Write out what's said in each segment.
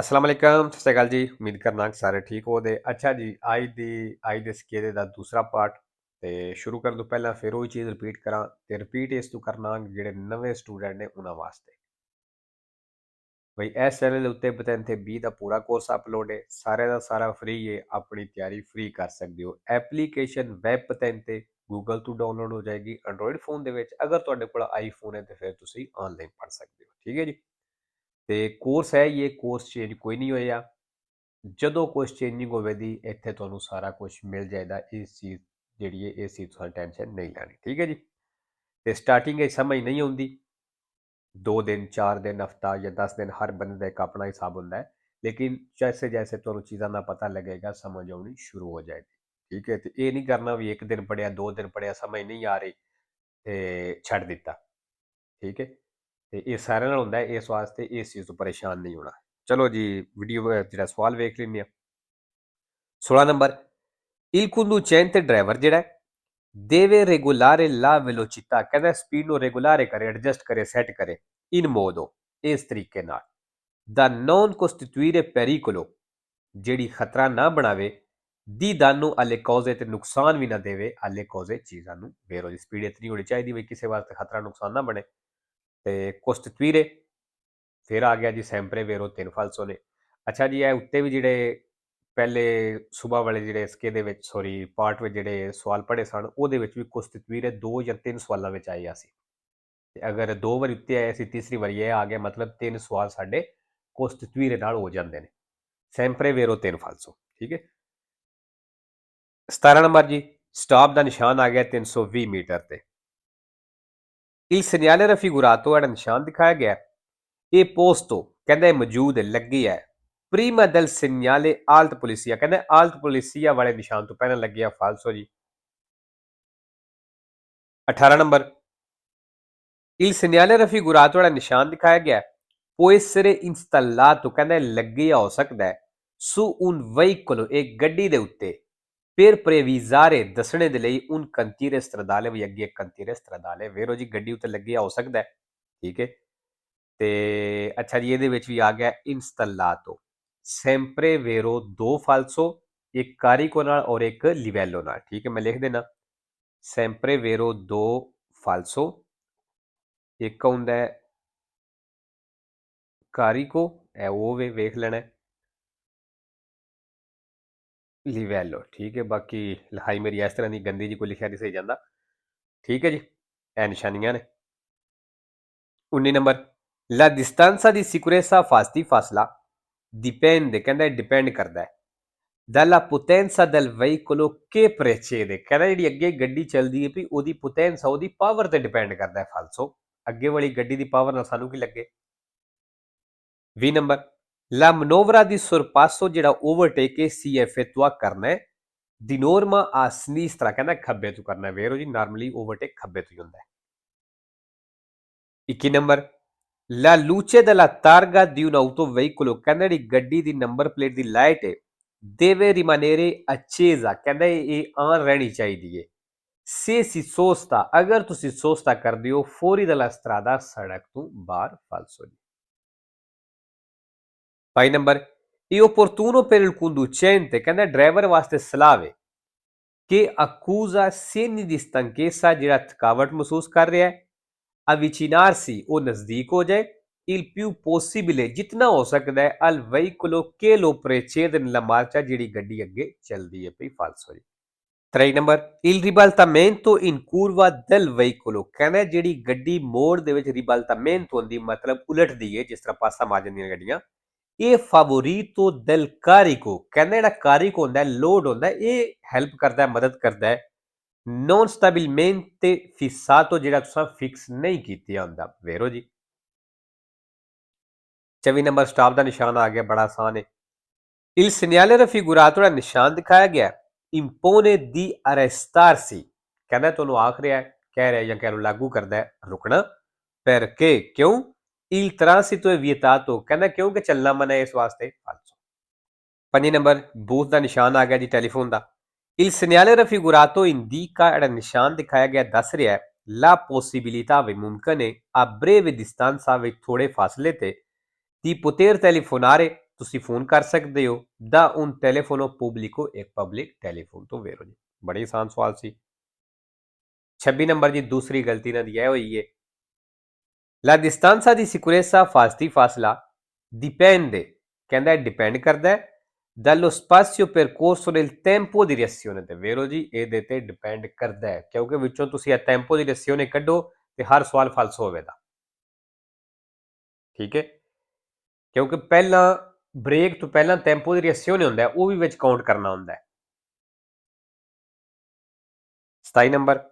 अस्सलाम वालेकुम, सत श्री अकाल जी। उम्मीद करना कि सारे ठीक हो दे। अच्छा जी, ਅੱਜ ਦੇ ਸਿੱਕੇ ਦਾ ਦੂਸਰਾ ਪਾਰਟ ਤੇ ਸ਼ੁਰੂ ਕਰਨ ਤੋਂ ਪਹਿਲਾਂ ਫਿਰ ਉਹੀ ਚੀਜ਼ ਰਿਪੀਟ ਕਰਾਂ ਤੇ ਰਿਪੀਟ ਇਸ ਤੋਂ ਕਰਨਾ ਜਿਹੜੇ ਨਵੇਂ ਸਟੂਡੈਂਟ ਨੇ ਉਹਨਾਂ ਵਾਸਤੇ। ਬਈ ਇਸ ਚੈਨਲ ਦੇ ਉੱਤੇ ਬਤਨ ਤੇ 20 ਦਾ ਪੂਰਾ ਕੋਰਸ ਅਪਲੋਡ ਹੈ, ਸਾਰੇ ਦਾ ਸਾਰਾ ਫ੍ਰੀ ਹੈ, ਆਪਣੀ ਤਿਆਰੀ ਫ੍ਰੀ ਕਰ ਸਕਦੇ ਹੋ। ਐਪਲੀਕੇਸ਼ਨ ਵੈਬ ਬਤਨ ਤੇ ਗੂਗਲ ਤੋਂ ਡਾਊਨਲੋਡ ਹੋ ਜਾਏਗੀ ਐਂਡਰੋਇਡ ਫੋਨ ਦੇ ਵਿੱਚ। ਅਗਰ ਤੁਹਾਡੇ ਕੋਲ ਆਈਫੋਨ ਹੈ ਤੇ ਫਿਰ ਤੁਸੀਂ ਆਨਲਾਈਨ ਪੜ੍ਹ ਸਕਦੇ ਹੋ। ਠੀਕ ਹੈ ਜੀ। ਤੇ ਕੋਰਸ ਹੈ ਇਹ ਕੋਰਸ ਚੇਂਜ ਕੋਈ ਨਹੀਂ ਹੋਇਆ। ਜਦੋਂ ਕੁਛ ਚੇਂਜਿੰਗ ਹੋਵੇਗੀ ਇੱਥੇ ਤੁਹਾਨੂੰ ਸਾਰਾ ਕੁਝ ਮਿਲ ਜਾਏਗਾ। ਇਸ ਚੀਜ਼ ਜਿਹੜੀ ਹੈ ਇਸ ਚੀਜ਼ ਤੋਂ ਟੈਨਸ਼ਨ ਨਹੀਂ ਲੈਣੀ। ਠੀਕ ਹੈ ਜੀ। ਤੇ ਸਟਾਰਟਿੰਗ ਵਿੱਚ ਸਮਝ ਨਹੀਂ ਆਉਂਦੀ, 2 ਦਿਨ 4 ਦਿਨ ਹਫਤਾ ਜਾਂ 10 ਦਿਨ ਹਰ ਬੰਦੇ ਦਾ ਇੱਕ ਆਪਣਾ ਹਿਸਾਬ ਹੁੰਦਾ ਹੈ। ਲੇਕਿਨ ਜੈਸੇ ਜੈਸੇ ਤੁਹਾਨੂੰ ਚੀਜ਼ਾਂ ਦਾ ਪਤਾ ਲੱਗੇਗਾ ਸਮਝ ਆਉਣੀ ਸ਼ੁਰੂ ਹੋ ਜਾਏਗੀ। ਠੀਕ ਹੈ। ਤੇ ਇਹ ਨਹੀਂ ਕਰਨਾ ਵੀ 1 ਦਿਨ ਪੜਿਆ 2 ਦਿਨ ਪੜਿਆ ਸਮਝ ਨਹੀਂ ਆ ਰਹੀ ਤੇ ਛੱਡ ਦਿੱਤਾ। ਠੀਕ ਹੈ। ਤੇ ਇਹ ਸਾਰਿਆਂ ਨਾਲ ਹੁੰਦਾ ਹੈ, ਇਸ ਵਾਸਤੇ ਇਸ ਚੀਜ਼ ਤੋਂ ਪਰੇਸ਼ਾਨ ਨਹੀਂ ਹੋਣਾ। ਚਲੋ ਜੀ, ਵੀਡੀਓ ਜਿਹੜਾ ਸਵਾਲ ਵੇਖ ਲੈਂਦੇ ਹਾਂ। 16 ਨੰਬਰ, il conducente ਡਰਾਈਵਰ ਜਿਹੜਾ deve regolare la velocità, ਕਹਿੰਦਾ ਸਪੀਡ ਨੂੰ ਰੈਗੂਲਰ ਕਰੇ, ਐਡਜਸਟ ਕਰੇ, ਸੈੱਟ ਕਰੇ in modo, ਇਸ ਤਰੀਕੇ ਨਾਲ da non costituire pericolo, ਜਿਹੜੀ ਖਤਰਾ ਨਾ ਬਣਾਵੇ, di danno alle cose, ਤੇ ਨੁਕਸਾਨ ਵੀ ਨਾ ਦੇਵੇ alle cose, ਚੀਜ਼ਾਂ ਨੂੰ। ਵੇਰੋ ਦੀ ਸਪੀਡ ਇਤਨੀ ਹੋਣੀ ਚਾਹੀਦੀ ਵੀ ਕਿਸੇ ਵਾਸਤੇ ਖਤਰਾ ਨੁਕਸਾਨ ਨਾ ਬਣੇ। ਤੇ costituire ਫਿਰ ਆ ਗਿਆ ਜੀ ਸੈਂਪਰੇ ਵੇਰੋ, 3 ਫਾਲਸੋ ਨੇ। ਅੱਛਾ ਜੀ, ਇਹ ਉੱਤੇ ਵੀ ਜਿਹੜੇ ਪਹਿਲੇ ਸੁਬਾ ਵਾਲੇ ਜਿਹੜੇ ਇਸਕੇ ਦੇ ਵਿੱਚ ਸੌਰੀ ਪਾਰਟ ਵਿੱਚ ਜਿਹੜੇ ਸਵਾਲ ਪੜ੍ਹੇ ਸਨ ਉਹਦੇ ਵਿੱਚ ਵੀ costituire 2 ਜਾਂ 3 ਸਵਾਲਾਂ ਵਿੱਚ ਆਇਆ ਸੀ। ਤੇ ਅਗਰ 2 ਵਾਰੀ ਉੱਤੇ ਆਇਆ ਸੀ, ਤੀਸਰੀ ਵਾਰੀ ਇਹ ਆ ਗਿਆ, ਮਤਲਬ 3 ਸਵਾਲ ਸਾਡੇ costituire ਨਾਲ ਹੋ ਜਾਂਦੇ ਨੇ। ਸੈਂਪਰੇ ਵੇਰੋ 3 ਫਾਲਸੋ। ਠੀਕ ਹੈ। 17 ਨੰਬਰ ਜੀ, ਸਟਾਪ ਦਾ ਨਿਸ਼ਾਨ ਆ ਗਿਆ 320 ਮੀਟਰ ਤੇ। il segnale raffigurato, ਜਿਹੜਾ ਨਿਸ਼ਾਨ ਦਿਖਾਇਆ ਗਿਆ ਇਹ ਪੋਸਟੋ, ਕਹਿੰਦਾ ਇਹ ਮੌਜੂਦ ਹੈ, ਲੱਗੀ ਹੈ prima del segnale alt polizia, ਕਹਿੰਦਾ alt polizia ਵਾਲੇ ਨਿਸ਼ਾਨ ਤੋਂ ਪਹਿਲਾਂ ਲੱਗਿਆ, ਫਾਲਸੋ ਜੀ। 18 ਨੰਬਰ, il segnale raffigurato, ਜਿਹੜਾ ਨਿਸ਼ਾਨ ਦਿਖਾਇਆ ਗਿਆ può essere installato, ਕਹਿੰਦਾ ਲੱਗਿਆ ਹੋ ਸਕਦਾ ਹੈ su un veicolo, ਇੱਕ ਗੱਡੀ ਦੇ ਉੱਤੇ per previsare, ਦੱਸਣੇ ਦੇ ਲਈ un cantiere stradale, ਵੀ ਅੱਗੇ cantiere stradale ਵੇਰੋ ਜੀ ਗੱਡੀ ਉੱਤੇ ਲੱਗਿਆ ਹੋ ਸਕਦਾ ਹੈ। ਠੀਕ ਹੈ। ਤੇ ਅੱਛਾ ਜੀ, ਇਹਦੇ ਵਿੱਚ ਵੀ ਆ ਗਿਆ installato, sempre vero 2 ਫਾਲਸੋ, ਇੱਕ ਕਾਰਿਕੋ ਨਾਲ ਔਰ ਇੱਕ ਲਿਵੈਲੋ ਨਾਲ। ਠੀਕ ਹੈ, ਮੈਂ ਲਿਖ ਦੇਣਾ sempre vero 2 ਫਾਲਸੋ, ਇੱਕ ਹੁੰਦਾ ਹੈ ਕਾਰਿਕੋ, ਇਹ ਉਹ ਵੇਖ ਲੈਣਾ, ਲਿਵੈਲੋ। ਠੀਕ ਹੈ। ਬਾਕੀ ਲਿਖਾਈ ਮੇਰੀ ਇਸ ਤਰ੍ਹਾਂ ਦੀ ਗੰਦੀ ਜੀ ਕੋਈ ਲਿਖਿਆ ਨਹੀਂ ਸਹੀ ਜਾਂਦਾ। ਠੀਕ ਹੈ ਜੀ, ਇਹ ਨਿਸ਼ਾਨੀਆਂ ਨੇ। 19 number, la distanza di sicurezza, ਫਾਸਲਾ dipende, ਕਹਿੰਦਾ ਡਿਪੈਂਡ ਕਰਦਾ ਹੈ dalla potenza del veicolo che precede, ਕਹਿੰਦਾ ਜਿਹੜੀ ਅੱਗੇ ਗੱਡੀ ਚੱਲਦੀ ਹੈ ਵੀ ਉਹਦੀ ਪੋਟੈਂਸ ਉਹਦੀ ਪਾਵਰ ਤੇ ਡਿਪੈਂਡ ਕਰਦਾ ਹੈ। ਫਾਲਸੋ, ਅੱਗੇ ਵਾਲੀ ਗੱਡੀ ਦੀ ਪਾਵਰ ਨਾਲ ਸਾਨੂੰ ਕੀ ਲੱਗੇ। 20 number, la manovra di sorpasso, ਜਿਹੜਾ ਓਵਰਟੇਕ si effettua ਕਰਨਾ ਹੈ di norma a sinistra, ਕਹਿੰਦਾ ਖੱਬੇ ਤੋਂ ਕਰਨਾ। ਵੇਰੋ ਜੀ ਨਾਰਮਲੀ ਓਵਰਟੇਕ ਖੱਬੇ ਤੋਂ ਹੀ ਹੁੰਦਾ ਹੈ। 21 number, la luce della targa di un autoveicolo, ਕਹਿੰਦਾ ਜਿਹੜੀ ਗੱਡੀ ਦੀ ਨੰਬਰ ਪਲੇਟ ਦੀ ਲਾਈਟ ਹੈ deve rimanere accesa, ਕਹਿੰਦਾ ਇਹ ਆਨ ਰਹਿਣੀ ਚਾਹੀਦੀ ਹੈ se si sosta, ਅਗਰ ਤੁਸੀਂ ਸੋਸਤਾ ਕਰਦੇ ਹੋ fuori dalla strada, ਸੜਕ ਤੋਂ ਬਾਹਰ। ਫਾਲਸੋ ਜੀ। 22 ਨੰਬਰ, è opportuno per il conducente, ਕਹਿੰਦਾ ਡਰਾਈਵਰ ਵਾਸਤੇ ਸਲਾਹ ਹੈ ਕਿ accusa segni di stanchezza, ਜਿਹੜਾ ਥਕਾਵਟ ਮਹਿਸੂਸ ਕਰ ਰਿਹਾ ਹੈ avvicinarsi, ਉਹ ਨਜ਼ਦੀਕ ਹੋ ਜਾਏ il più possibile, ਜਿਤਨਾ ਹੋ ਸਕਦਾ ਹੈ al veicolo che lo precede nella marcia, ਜਿਹੜੀ ਗੱਡੀ ਅੱਗੇ ਚੱਲਦੀ ਹੈ ਪਈ। ਫਾਲਸੋ ਜੀ। 23 number, il ribaltamento in curva del veicolo, ਕਹਿੰਦਾ ਜਿਹੜੀ ਗੱਡੀ ਮੋੜ ਦੇ ਵਿੱਚ ਰਿਬਲਟਾਮੈਂਟ ਹੁੰਦੀ ਮਤਲਬ ਉਲਟਦੀ ਹੈ, ਜਿਸ ਤਰ੍ਹਾਂ ਪਾਸਾ ਮਾਰ ਜਾਂਦੀਆਂ ਗੱਡੀਆਂ, ਇਹ favorito del carico, ਕਹਿੰਦਾ ਜਿਹੜਾ ਕਾਰਿਕ ਹੁੰਦਾ ਲੋਡ ਹੁੰਦਾ ਇਹ ਹੈਲਪ ਕਰਦਾ, ਮਦਦ ਕਰਦਾ ਹੈ non stabilmente fissato, ਜਿਹੜਾ ਤੁਸੀਂ ਫਿਕਸ ਨਹੀਂ ਕੀਤਾ ਹੁੰਦਾ। ਵੇਰੋ ਜੀ। 24 ਨੰਬਰ, ਸਟਾਪ ਦਾ ਨਿਸ਼ਾਨ ਆ ਗਿਆ, ਬੜਾ ਆਸਾਨ ਹੈ il segnale raffigurato, ਜਿਹੜਾ ਨਿਸ਼ਾਨ ਦਿਖਾਇਆ ਗਿਆ impone di arrestarsi, ਕਹਿੰਦਾ ਤੁਹਾਨੂੰ ਆਖ ਰਿਹਾ ਕਹਿ ਰਿਹਾ ਜਾਂ ਕਹਿ ਲਓ ਲਾਗੂ ਕਰਦਾ ਹੈ ਰੁਕਣਾ। perché, ਕਿਉਂ il transito è vietato, ਕਹਿੰਦਾ ਕਿਉਂਕਿ ਚੱਲਣਾ ਮਨਾ ਇਸ ਵਾਸਤੇ। ਫਾਲਸੋ। 5 ਨੰਬਰ, ਬੂਥ ਦਾ ਨਿਸ਼ਾਨ ਆ ਗਿਆ ਜੀ ਟੈਲੀਫੋਨ ਦਾ il segnale raffigurato indica, ਜਿਹੜਾ ਨਿਸ਼ਾਨ ਦਿਖਾਇਆ ਗਿਆ ਦੱਸ ਰਿਹਾ ਹੈ la possibilità, ਵੀ ਮੁਮਕਨ ਹੈ a breve distanza, ਵਿੱਚ ਥੋੜੇ ਫਾਸਲੇ ਤੇ di poter telefonare, ਤੁਸੀਂ ਫੋਨ ਕਰ ਸਕਦੇ ਹੋ ਦਾ un telefono pubblico ਇੱਕ ਪਬਲਿਕ ਟੈਲੀਫੋਨ ਤੋਂ ਵੇਰੋ ਜੀ। ਬੜੀ ਆਸਾਨ ਸਵਾਲ ਸੀ। 26 ਨੰਬਰ ਜੀ ਦੂਸਰੀ ਗਲਤੀ ਇਹਨਾਂ ਦੀ ਇਹ ਹੋਈ ਹੈ La distanza di sicurezza fasti ਫਾਸਲਾ dipende ਕਹਿੰਦਾ ਡਿਪੈਂਡ ਕਰਦਾ ਹੈ dallo spazio percorso nel tempo di reazione ਤੇ ਵੇਰੋ ਜੀ ਇਹਦੇ ਤੇ ਡਿਪੈਂਡ ਕਰਦਾ ਹੈ ਕਿਉਂਕਿ ਵਿੱਚੋਂ ਤੁਸੀਂ ਇਹ ਟੈਂਪੋ ਦੀ reazione ਕੱਢੋ ਤੇ ਹਰ ਸਵਾਲ ਫਾਲਸ ਹੋਵੇਗਾ। ਠੀਕ ਹੈ ਕਿਉਂਕਿ ਪਹਿਲਾਂ ਬ੍ਰੇਕ ਤੋਂ ਪਹਿਲਾਂ ਟੈਂਪੋ ਦੀ reazione ਹੁੰਦਾ ਹੈ ਉਹ ਵੀ ਵਿੱਚ ਕਾਊਂਟ ਕਰਨਾ ਹੁੰਦਾ ਹੈ। 27 number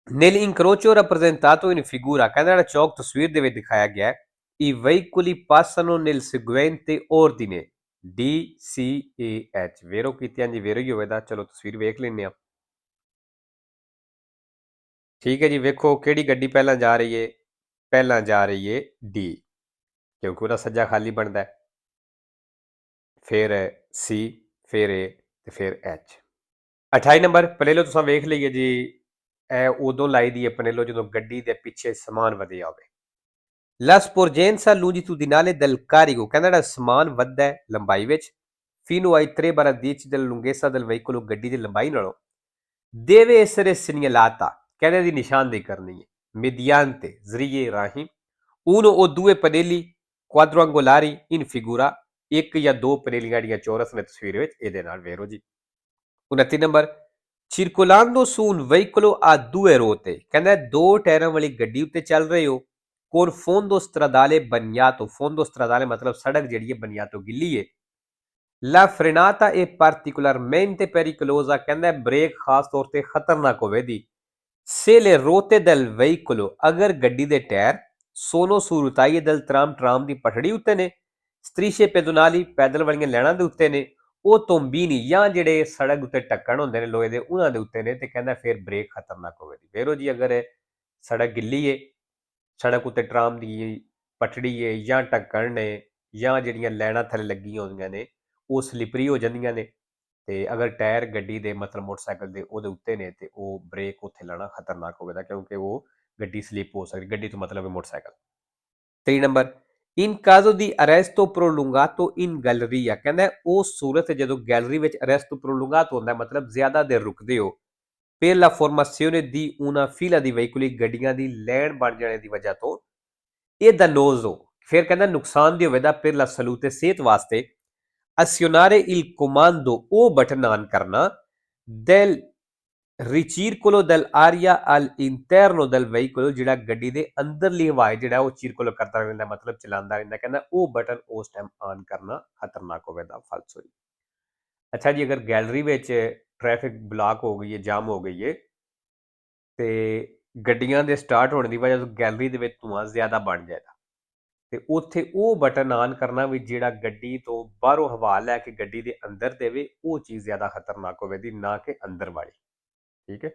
Nell'incrocio rappresentato in figura ਕਹਿੰਦਾ ਜਿਹੜਾ ਚੌਕ ਤਸਵੀਰ ਦੇ ਵਿੱਚ ਦਿਖਾਇਆ ਗਿਆ ਹੈ i veicoli passano nel seguente ordine D C A H ਵੇਰੋ ਕੀਤਿਆਂ ਜੀ ਵੇਰੋ ਹੀ ਹੋਵੇਗਾ। ਚਲੋ ਤਸਵੀਰ ਵੇਖ ਲੈਂਦੇ ਆ। ਠੀਕ ਹੈ ਜੀ ਵੇਖੋ ਕਿਹੜੀ ਗੱਡੀ ਪਹਿਲਾਂ ਜਾ ਰਹੀ ਹੈ। ਪਹਿਲਾਂ ਜਾ ਰਹੀ ਹੈ D ਕਿਉਂਕਿ ਉਹਦਾ ਸੱਜਾ ਖਾਲੀ ਬਣਦਾ ਹੈ। ਫਿਰ C ਫਿਰ A ਤੇ ਫਿਰ H। 28 ਨੰਬਰ ਪਨੇਲੋ ਤੁਸੀਂ ਵੇਖ ਲਈਏ ਜੀ ਇਹ ਉਦੋਂ ਲਾਈ ਦੀ ਹੈ ਪਨੇਲੋ ਜਦੋਂ ਗੱਡੀ ਦੇ ਪਿੱਛੇ ਸਮਾਨ ਵਧਿਆ ਹੋਵੇ। La sporgenza longitudinale del carico ਕਹਿੰਦਾ ਜਿਹੜਾ ਸਮਾਨ ਵੱਧਦਾ ਹੈ ਲੰਬਾਈ ਵਿੱਚ fino ai 3/10 della lunghezza del veicolo ਗੱਡੀ ਦੀ ਲੰਬਾਈ ਨਾਲੋਂ deve essere segnalata ਕਹਿੰਦੇ ਦੀ ਨਿਸ਼ਾਨਦੇਹੀ ਕਰਨੀ ਹੈ mediante ਜ਼ਰੀਏ ਰਾਹੀਂ uno o due pannelli quadrangolari in figura ਇੱਕ ਜਾਂ ਦੋ ਪਨੇਲੀਆਂ ਜਿਹੜੀਆਂ ਚੌਰਸ ਨੇ ਤਸਵੀਰ ਵਿੱਚ ਇਹਦੇ ਨਾਲ ਵੇਰੋ ਜੀ। 29 number circolando su un veicolo a due ruote ਕਹਿੰਦਾ ਦੋ ਟਾਇਰਾਂ ਵਾਲੀ ਗੱਡੀ ਉੱਤੇ ਚੱਲ ਰਹੇ ਹੋ con fondo stradale bagnato fondo stradale ਮਤਲਬ ਸੜਕ ਜਿਹੜੀ ਹੈ bagnato ਗਿੱਲੀ ਹੈ। La frenata è particolarmente pericolosa ਕਹਿੰਦਾ ਬ੍ਰੇਕ ਖਾਸ ਤੌਰ ਤੇ ਖਤਰਨਾਕ ਹੋਵੇਗੀ se le ruote del veicolo ਅਗਰ ਗੱਡੀ ਦੇ tyre sono su rotaie del tram ਦੀ ਪਟੜੀ ਉੱਤੇ ਨੇ strisce pedonali ਪੈਦਲ ਵਾਲੀਆਂ ਲਾਈਨਾਂ ਦੇ ਉੱਤੇ ਨੇ ਉਹ ਤੋਂਬੀਨੀ ਜਾਂ ਜਿਹੜੇ ਸੜਕ ਉੱਤੇ ਢੱਕਣ ਹੁੰਦੇ ਨੇ ਲੋਹੇ ਦੇ ਉਹਨਾਂ ਦੇ ਉੱਤੇ ਨੇ ਤੇ ਕਹਿੰਦਾ ਫਿਰ ਬ੍ਰੇਕ ਖਤਰਨਾਕ ਹੋਵੇਗੀ। ਵੇਰੋ ਜੀ ਅਗਰ ਸੜਕ ਗਿੱਲੀ ਹੈ ਸੜਕ ਉੱਤੇ ਟਰਾਮ ਦੀ ਪਟੜੀ ਹੈ ਜਾਂ ਢੱਕਣ ਨੇ ਜਾਂ ਜਿਹੜੀਆਂ ਲਾਈਨਾਂ ਥੱਲੇ ਲੱਗੀਆਂ ਹੁੰਦੀਆਂ ਨੇ ਉਹ ਸਲਿਪਰੀ ਹੋ ਜਾਂਦੀਆਂ ਨੇ ਤੇ ਅਗਰ ਟਾਇਰ ਗੱਡੀ ਦੇ ਮਤਲਬ ਮੋਟਰਸਾਈਕਲ ਦੇ ਉਹਦੇ ਉੱਤੇ ਨੇ ਤੇ ਉਹ ਬ੍ਰੇਕ ਉੱਥੇ ਲਾਣਾ ਖਤਰਨਾਕ ਹੋਵੇਗਾ ਕਿਉਂਕਿ ਉਹ ਗੱਡੀ ਸਲਿਪ ਹੋ ਸਕਦੀ ਗੱਡੀ ਤੋਂ ਮਤਲਬ ਹੈ motorcycle. 3 number in caso di arresto prolungato in galleria ਕਹਿੰਦਾ ਉਹ ਸੂਰਤ ਜਦੋਂ ਗੈਲਰੀ ਵਿੱਚ arresto prolungato ਹੁੰਦਾ ਮਤਲਬ ਜ਼ਿਆਦਾ ਦੇਰ ਰੁਕਦੇ ਹੋ per la formazione di una fila di veicoli ਗੱਡੀਆਂ ਦੀ ਲਾਈਨ ਬਣ ਜਾਣੇ ਦੀ ਵਜ੍ਹਾ ਤੋਂ ਇਹ dannoso ਫਿਰ ਕਹਿੰਦਾ ਨੁਕਸਾਨਦੇਹ ਹੋਵੇਗਾ per la salute ਸਿਹਤ ਵਾਸਤੇ azionare il comando ਉਹ ਬਟਨ ਆਨ ਕਰਨਾ del ricircolo dell'aria all'interno del veicolo ਜਿਹੜਾ ਗੱਡੀ ਦੇ ਅੰਦਰਲੀ ਹਵਾ ਜਿਹੜਾ ਉਹ ਚਿਰਕੁਲਰ ਕਰਦਾ ਰਹਿੰਦਾ ਮਤਲਬ ਚਲਾਉਂਦਾ ਰਹਿੰਦਾ ਕਹਿੰਦਾ ਉਹ ਬਟਨ ਉਸ ਟਾਈਮ ਆਨ ਕਰਨਾ ਖਤਰਨਾਕ ਹੋਵੇਗਾ ਫਾਲਸ ਹੋਈ। ਅੱਛਾ ਜੀ ਅਗਰ ਗੈਲਰੀ ਵਿੱਚ ਟ੍ਰੈਫਿਕ ਬਲਾਕ ਹੋ ਗਈ ਹੈ ਜਾਮ ਹੋ ਗਈ ਹੈ ਤੇ ਗੱਡੀਆਂ ਦੇ ਸਟਾਰਟ ਹੋਣ ਦੀ ਵਜ੍ਹਾ ਤੋਂ ਗੈਲਰੀ ਦੇ ਵਿੱਚ ਧੂਆਂ ਜ਼ਿਆਦਾ ਬਣ ਜਾਏਗਾ ਤੇ ਉੱਥੇ ਉਹ ਬਟਨ ਆਨ ਕਰਨਾ ਵੀ ਜਿਹੜਾ ਗੱਡੀ ਤੋਂ ਬਾਹਰੋਂ ਹਵਾ ਲੈ ਕੇ ਗੱਡੀ ਦੇ ਅੰਦਰ ਦੇਵੇ ਉਹ ਚੀਜ਼ ਜ਼ਿਆਦਾ ਖਤਰਨਾਕ ਹੋਵੇਗੀ ਨਾ ਕਿ ਅੰਦਰ ਵਾਲੀ। ਠੀਕ ਹੈ।